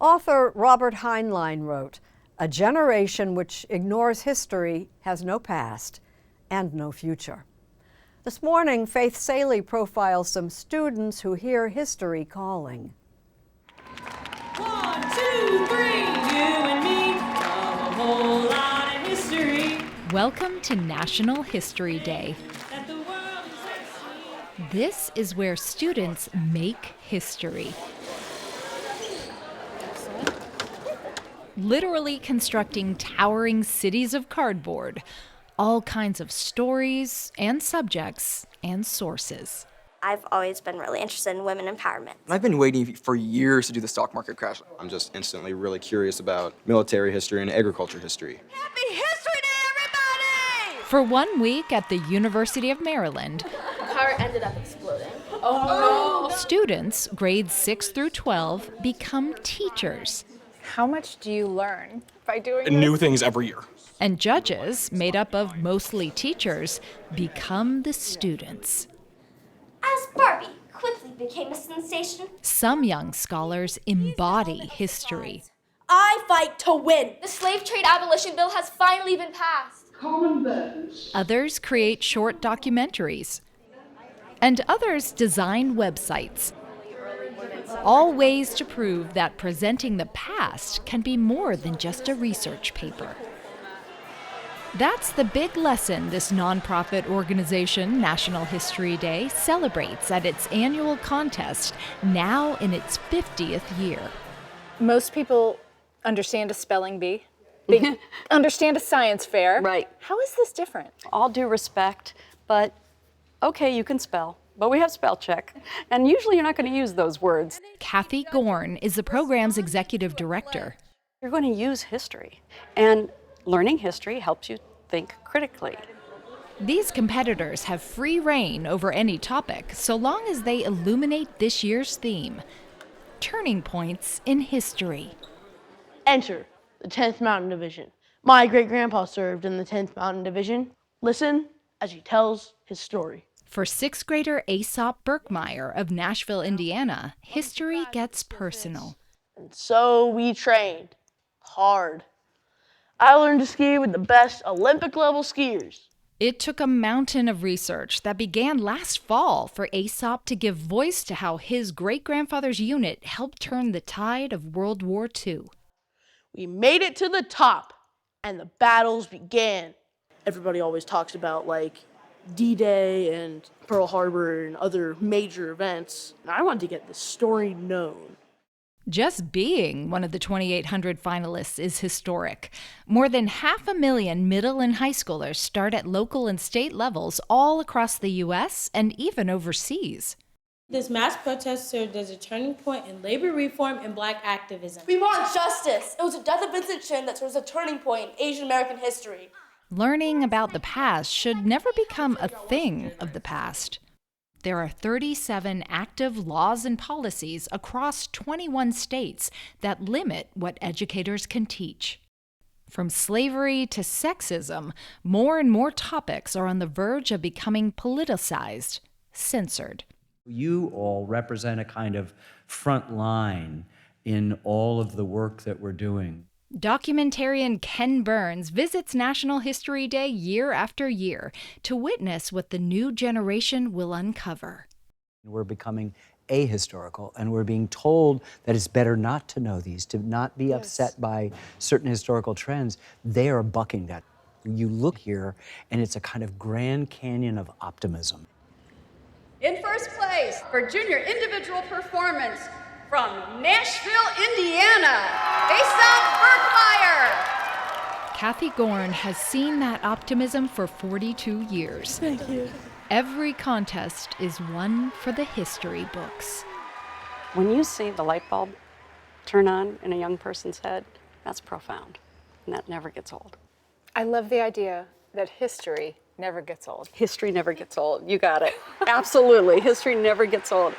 Author Robert Heinlein wrote, "A generation which ignores history has no past and no future." This morning, Faith Saley profiles some students who hear history calling. 1, 2, 3, you and me, love a whole lot of history. Welcome to National History Day. This is where students make history. Literally constructing towering cities of cardboard, all kinds of stories and subjects and sources. I've always been really interested in women empowerment. I've been waiting for years to do the stock market crash. I'm just instantly really curious about military history and agriculture history. Happy History Day, everybody! For 1 week at the University of Maryland, The car ended up exploding. students grades 6 through 12 become teachers. How much do you learn by doing this? New things every year. And judges, made up of mostly teachers, become the students. As Barbie quickly became a sensation, Some young scholars embody history. I fight to win. The slave trade abolition bill has finally been passed. Others create short documentaries. And others design websites. All ways to prove that presenting the past can be more than just a research paper. That's the big lesson this nonprofit organization, National History Day, celebrates at its annual contest, now in its 50th year. Most people understand a spelling bee. They understand a science fair. Right. How is this different? All due respect, but okay, you can spell. But we have spell check, and usually you're not going to use those words. Kathy Gorn is the program's executive director. You're going to use history, and learning history helps you think critically. These competitors have free reign over any topic, so long as they illuminate this year's theme, turning points in history. Enter the 10th Mountain Division. My great-grandpa served in the 10th Mountain Division. Listen as he tells his story. For sixth grader Aesop Birkmeyer of Nashville, Indiana, history gets personal. And so we trained hard. I learned to ski with the best Olympic-level skiers. It took a mountain of research that began last fall for Aesop to give voice to how his great-grandfather's unit helped turn the tide of World War II. We made it to the top, and the battles began. Everybody always talks about, D-Day and Pearl Harbor and other major events. And I wanted to get this story known. Just being one of the 2,800 finalists is historic. More than 500,000 middle and high schoolers start at local and state levels all across the U.S. and even overseas. This mass protest served as a turning point in labor reform and Black activism. We want justice. It was the death of Vincent Chin that serves as a turning point in Asian American history. Learning about the past should never become a thing of the past. There are 37 active laws and policies across 21 states that limit what educators can teach. From slavery to sexism, more and more topics are on the verge of becoming politicized, censored. You all represent a kind of front line in all of the work that we're doing. Documentarian Ken Burns visits National History Day year after year to witness what the new generation will uncover. We're becoming ahistorical, and we're being told that it's better not to know these, to not be upset by certain historical trends. They are bucking that. You look here, and it's a kind of Grand Canyon of optimism. In first place for junior individual performance from Nashville, Indiana, Aesop Birkmeyer. Kathy Gorn has seen that optimism for 42 years. Thank you. Every contest is one for the history books. When you see the light bulb turn on in a young person's head, that's profound, and that never gets old. I love the idea that history never gets old. History never gets old. You got it. Absolutely. History never gets old.